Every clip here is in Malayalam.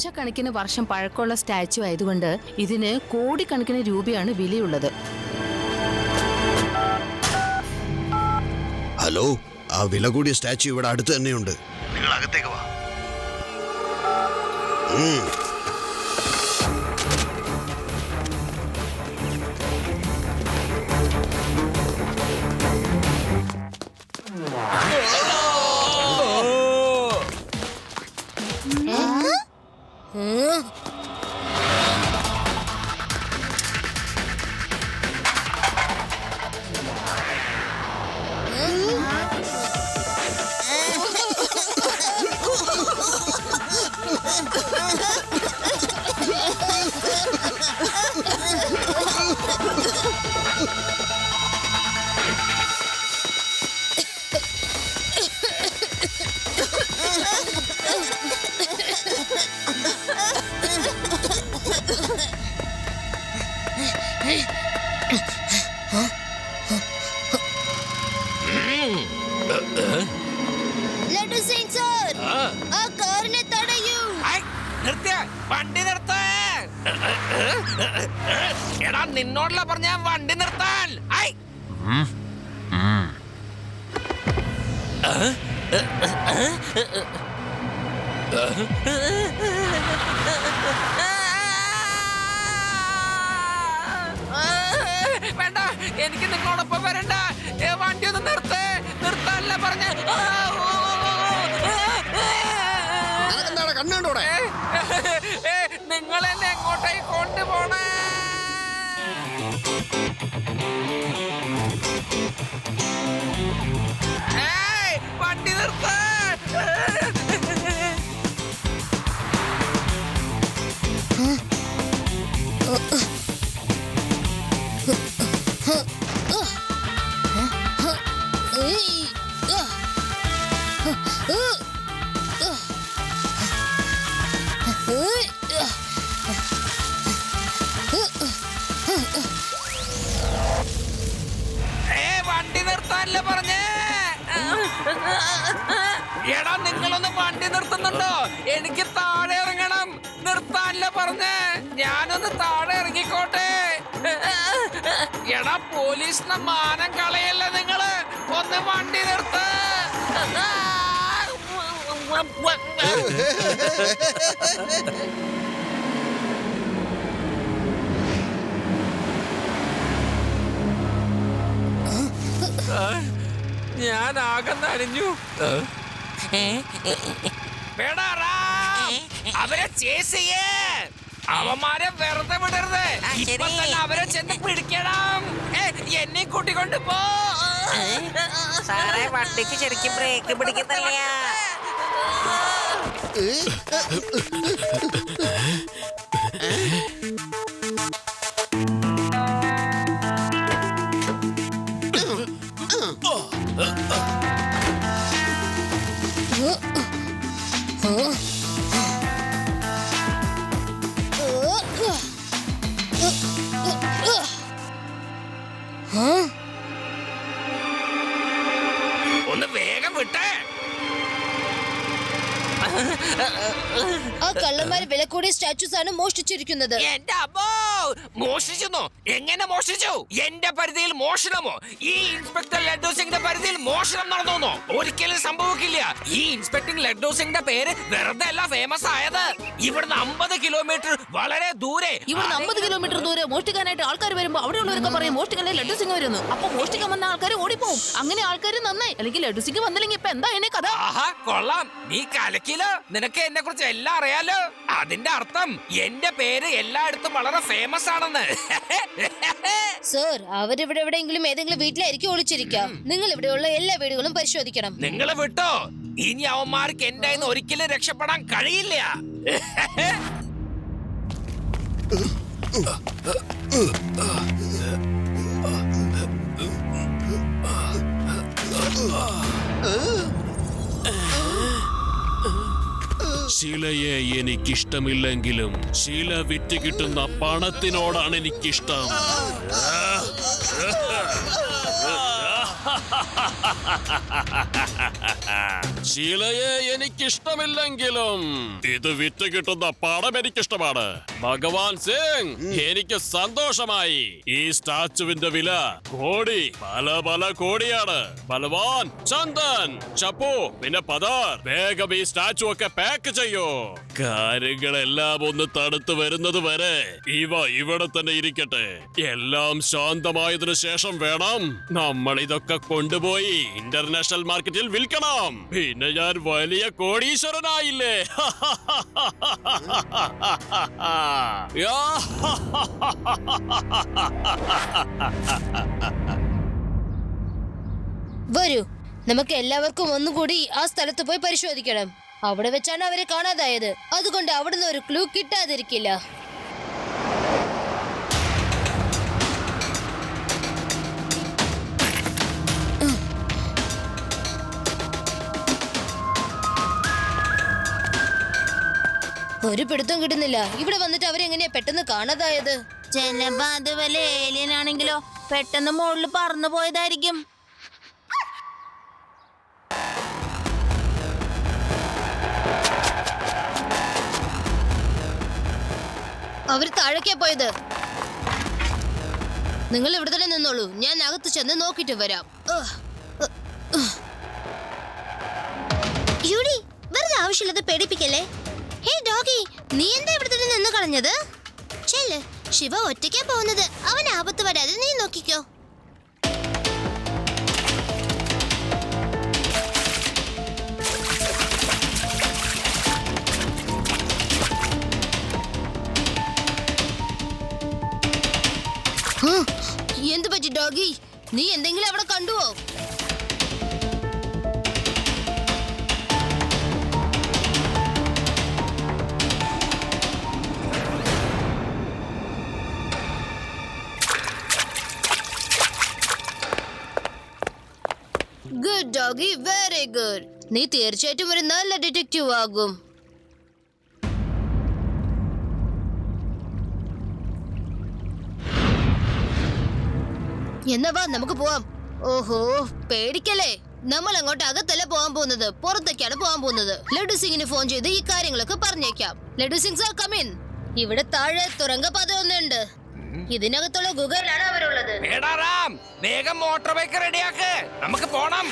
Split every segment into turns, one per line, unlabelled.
ലക്ഷക്കണക്കിന് വർഷം പഴക്കമുള്ള സ്റ്റാച്ചു ആയതുകൊണ്ട് ഇതിന് കോടിക്കണക്കിന് രൂപയാണ് വിലയുള്ളത്.
ഹലോ, ആ വില കൂടിയ സ്റ്റാച്ചു ഇവിടെ അടുത്ത് തന്നെയുണ്ട്. നിങ്ങൾ അകത്തേക്ക് വാ.
എടാ നിന്നോടുള്ള പറഞ്ഞ വണ്ടി നിർത്താൻ. വേണ്ട, എനിക്ക് നിങ്ങളോടൊപ്പം വരണ്ട. വണ്ടി ഒന്ന് നിർത്താനല്ല പറഞ്ഞ.
കണ്ണുണ്ടോടെ?
നിങ്ങൾ എന്നെ എങ്ങോട്ടേക്ക് കൊണ്ടുപോണേ? വണ്ടി നിർത്താൻ. വണ്ടി നിർത്താനല്ലേ പറഞ്ഞേ? എടാ നിങ്ങളൊന്ന് വണ്ടി നിർത്തുന്നുണ്ടോ? എനിക്ക് താഴെ ഇറങ്ങണം. നിർത്താനല്ലേ പറഞ്ഞേ? ഞാനൊന്ന് താഴെ ഇറങ്ങിക്കോട്ടെ. എടാ പോലീസിന്റെ മാനം കളയല്ലേ നിങ്ങള്. ഒന്ന് വണ്ടി നിർത്ത്. ഞാൻ ആകെ നനഞ്ഞു. അവരെ ചേസ് ചെയ്യേ. അവന്മാരെ വെറുതെ വിടരുത്. ഇപ്പൊ തന്നെ അവരെ ചെന്ന് പിടിക്കണം. എന്നെ കൂട്ടിക്കൊണ്ട് പോ.
സാറേ, വണ്ടിക്ക് ശരിക്കും ബ്രേക്ക് പിടിക്കുന്നില്ല.
ഒന്ന് വേഗം വിട്ടേ.
ആ കള്ളന്മാര് വില കൂടിയ സ്റ്റാച്യൂസ് ആണ് മോഷ്ടിച്ചിരിക്കുന്നത്.
എന്റെ അമ്മോ, മോഷ്ടിച്ചെന്നോ? എങ്ങനെ മോഷ്ടിച്ചു? എന്റെ പരിധിയിൽ മോഷണമോ? ഈ ഇൻസ്പെക്ടർ ലഡ്ഡു സിംഗിന്റെ പരിധിയിൽ മോഷണം നടന്നോ? ഒരിക്കലും സംഭവിക്കില്ല. ഈ ഇൻസ്പെക്ടർ ലഡ്ഡു സിംഗിന്റെ പേര് വെറുതെ അല്ല ഫേമസ് ആയത്. ഇവിടുന്ന് 50 കിലോമീറ്റർ വളരെ ദൂരെ.
ഇവിടുന്ന് 50 കിലോമീറ്റർ ദൂരെ മോഷ്ടിക്കാനായിട്ട് ആൾക്കാർ വരുമ്പോ അവിടെയുള്ളവരൊക്കെ പറയും മോഷ്ടിക്കാനേ ലഡ്ഡു സിംഗ് വരുന്നു. അപ്പൊ മോഷ്ടിക്കാൻ വന്ന ആൾക്കാർ ഓടിപ്പോവും. അങ്ങനെ ആൾക്കാർ നന്നായി. അല്ലെങ്കിൽ ലഡ്ഡു സിംഗ് വന്നില്ലെങ്കിൽ ഇപ്പൊ എന്താ എന്നെ കഥ?
ആഹാ, കൊള്ളാം. നീ കലക്കിലോ. നിനക്ക് എന്നെ കുറിച്ച് എല്ലാം അറിയാലോ. അതിന്റെ അർത്ഥം എന്റെ പേര് എല്ലായിടത്തും വളരെ ഫേമസ് ആണെന്ന്.
സർ അവരിവിടെ എവിടെയെങ്കിലും ഏതെങ്കിലും വീട്ടിലായിരിക്കും ഒളിച്ചിരിക്കുക. നിങ്ങൾ ഇവിടെയുള്ള എല്ലാ വീടുകളും പരിശോധിക്കണം.
നിങ്ങള് വിട്ടോ, ഇനി അവന്മാർക്ക് എന്റെ കയ്യിൽ നിന്ന് ഒരിക്കലും രക്ഷപ്പെടാൻ കഴിയില്ല.
ശിലയെ എനിക്കിഷ്ടമില്ലെങ്കിലും ശില വിറ്റ് കിട്ടുന്ന പണത്തിനോടാണ് എനിക്കിഷ്ടം. ശിലയെ എനിക്കിഷ്ടമില്ലെങ്കിലും ഇത് വിറ്റ് കിട്ടുന്ന പണം എനിക്കിഷ്ടമാണ്. ഭഗവാൻ സിംഗ്, എനിക്ക് സന്തോഷമായി. ഈ സ്റ്റാച്ചുവിന്റെ വില കോടി, പല കോടിയാണ്. ബലവാൻ, ചന്ദൻ, ചപ്പു, പിന്നെ പദർ, വേഗം ഈ സ്റ്റാച്ചു ഒക്കെ പാക്ക് ചെയ്യൂ. കാര്യങ്ങളെല്ലാം ഒന്ന് തണുത്ത് വരുന്നത് വരെ ഇവ ഇവിടെ തന്നെ ഇരിക്കട്ടെ. എല്ലാം ശാന്തമായതിനു ശേഷം വേണം നമ്മൾ ഇതൊക്കെ കൊണ്ടുപോയി ഇന്റർനാഷണൽ മാർക്കറ്റിൽ വിൽക്കണം. പിന്നെ ഞാൻ വലിയ കോടീശ്വരനായില്ലേ.
വരൂ, നമുക്ക് എല്ലാവർക്കും ഒന്നുകൂടി ആ സ്ഥലത്ത് പോയി പരിശോധിക്കണം. അവിടെ വെച്ചാണ് അവരെ കാണാതായത്. അതുകൊണ്ട് അവിടുന്ന് ഒരു ക്ലൂ കിട്ടാതിരിക്കില്ല. ഒരു പിടുത്തം കിട്ടുന്നില്ല. ഇവിടെ വന്നിട്ട് അവരെങ്ങനെയാ പെട്ടെന്ന് കാണാതായത്?
ചിലപ്പോ അത് വല്ല ഏലിയൻ ആണെങ്കിലോ, പെട്ടെന്ന് മുകളിൽ പറന്നു പോയതായിരിക്കും.
അവര് താഴേക്കാ പോയത്. നിങ്ങൾ ഇവിടെ തന്നെ നിന്നോളൂ, ഞാൻ അകത്ത് ചെന്ന് നോക്കിട്ട് വരാം. യൂടി, വെറുതെ ആവശ്യമില്ലാതെ പേടിപ്പിക്കല്ലേ. ഹേ ഡോഗി, നീ എന്താ ഇവിടെ തന്നെ നിന്ന് കളഞ്ഞത്? ചെല്ല്, ശിവ ഒറ്റയ്ക്കാ പോകുന്നത്. അവൻ ആപത്ത് വരാതെ നീ നോക്കിക്കോ. എന്ത് പറ്റി ഡോഗി? നീ എന്തെങ്കിലും അവിടെ കണ്ടുവോ? Good doggy, very good. നീ തീർച്ചയായിട്ടും ഒരു നല്ല ഡിറ്റക്റ്റീവ് ആകും. എന്നാ വാ, നമുക്ക് പോവാം. ഓഹോ, പേടിക്കല്ലേ. നമ്മൾ അങ്ങോട്ട് അകത്തല്ല പോകാൻ പോകുന്നത്, പുറത്തേക്കാണ് പോകാൻ പോകുന്നത്. ലഡു സിംഗിന് ഫോൺ ചെയ്ത് ഈ കാര്യങ്ങളൊക്കെ പറഞ്ഞേക്കാം. Laddu Singh sir, come in. ഇവിടെ താഴെ തുരങ്കപാത ഒന്നുണ്ട്. ഇതിനകത്തുള്ള ഗുഹയിലാണ് അവരുള്ളത്.
വേഗം മോട്ടോർ ബൈക്ക് റെഡിയാക്ക്, നമുക്ക് പോണം.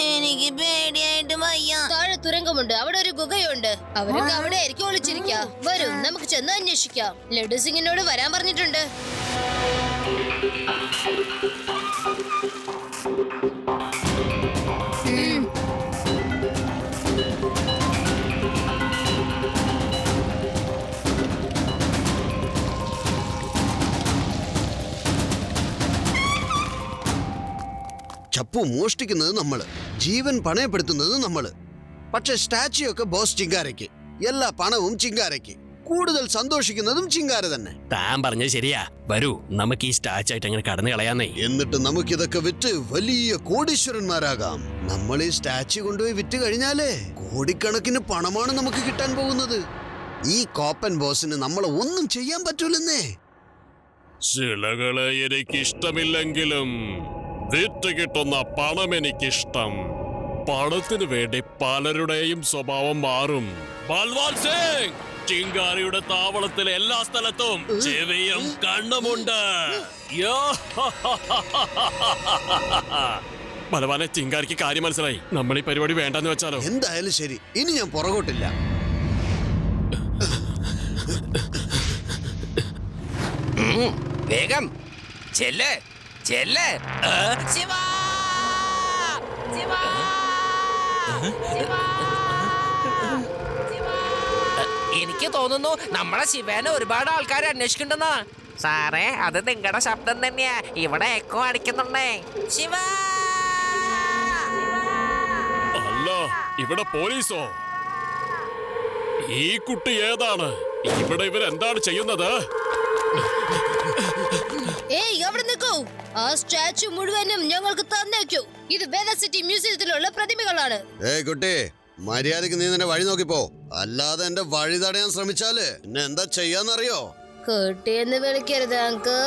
എനിക്ക് പേടിയായിട്ട് വയ്യ.
താഴെ തുരങ്കമുണ്ട്, അവിടെ ഒരു ഗുഹയുണ്ട്. അവരൊക്കെ അവിടെ ആയിരിക്കും ഒളിച്ചിരിക്കുക. വരൂ, നമുക്ക് ചെന്ന് അന്വേഷിക്കാം. ലഡു സിംഗിനോട് വരാൻ പറഞ്ഞിട്ടുണ്ട്.
ചപ്പു മോഷ്ടിക്കുന്നത് നമ്മള്, ജീവൻ പണയപ്പെടുത്തുന്നത് നമ്മള്. പക്ഷെ സ്റ്റാച്യു ഒക്കെ ബോസ് ചിങ്കാരയ്ക്ക്, എല്ലാ പണവും ചിങ്കാരയ്ക്ക്. കൂടുതൽ സന്തോഷിക്കുന്നതും ചിങ്കാര തന്നെ.
താൻ പറഞ്ഞത് ശരിയാ. വരൂ, നമുക്ക് ഈ സ്റ്റാച്ചു ആയിട്ട് അങ്ങനെ കടന്നു കളയാന്നേ.
എന്നിട്ട് നമുക്കിതൊക്കെ വിറ്റ് വലിയ കോടീശ്വരന്മാരാകാം. നമ്മൾ ഈ സ്റ്റാച്യു കൊണ്ടുപോയി വിറ്റ് കഴിഞ്ഞാലേ കോടിക്കണക്കിന് പണമാണ് നമുക്ക് കിട്ടാൻ പോകുന്നത്. ഈ കോപ്പൻ ബോസിന് നമ്മളെ ഒന്നും ചെയ്യാൻ പറ്റൂലെന്നേ.
ശിലകളെ എനിക്കിഷ്ടമില്ലെങ്കിലും വിറ്റ് കിട്ടുന്ന പണം എനിക്കിഷ്ടം. പണത്തിനു വേണ്ടി പലരുടെയും സ്വഭാവം മാറും. ബൽവാൻ സിംഗ്, ചിങ്കാരിയുടെ താവളത്തിലെ എല്ലാ സ്ഥലത്തും ചെവിയും കണ്ണുമുണ്ട്. ബലവാനെ, ചിങ്കാരിക്ക് കാര്യം മനസ്സിലായി. നമ്മൾ ഈ പരിപാടി വേണ്ടെന്ന് വെച്ചാലോ?
എന്തായാലും ശരി, ഇനി ഞാൻ പുറകോട്ടില്ല.
വേഗം ചെല്ല് ചെല്ല്. ശിവ, ശിവ, ശിവ, എനിക്ക് തോന്നുന്നു നമ്മളെ ശിവേനെ ഒരുപാട് ആൾക്കാർ അന്വേഷിക്കണ്ടെന്നാ.
സാറേ അത് നിങ്ങളുടെ ശബ്ദം തന്നെയാ, ഇവിടെ എക്കോ അടിക്കുന്നുണ്ടേ. ശിവ
അല്ല, ഇവിടെ പോലീസോ? ഈ കുട്ടി ഏതാണ്? ഇവിടെ ഇവരെന്താണ് ചെയ്യുന്നത്?
ഏയ് അവിടെ നിൽക്കൂ. ആ സ്റ്റാച്ചു മുഴുവനും ഞങ്ങൾക്ക് തന്നേക്കൂ. ഇത് വേദ സിറ്റി മ്യൂസിയത്തിലുള്ള പ്രതിമകളാണ്.
ഏയ് കുട്ടി, മര്യാദക്ക് നീ നിന്റെ വഴി നോക്കിപ്പോ. അല്ലാതെ എന്റെ വഴി തടയാൻ ശ്രമിച്ചാല് എന്നെ എന്താ ചെയ്യാന്നറിയോ?
കുട്ടിയെന്ന് വിളിക്കരുത് അങ്കിൾ.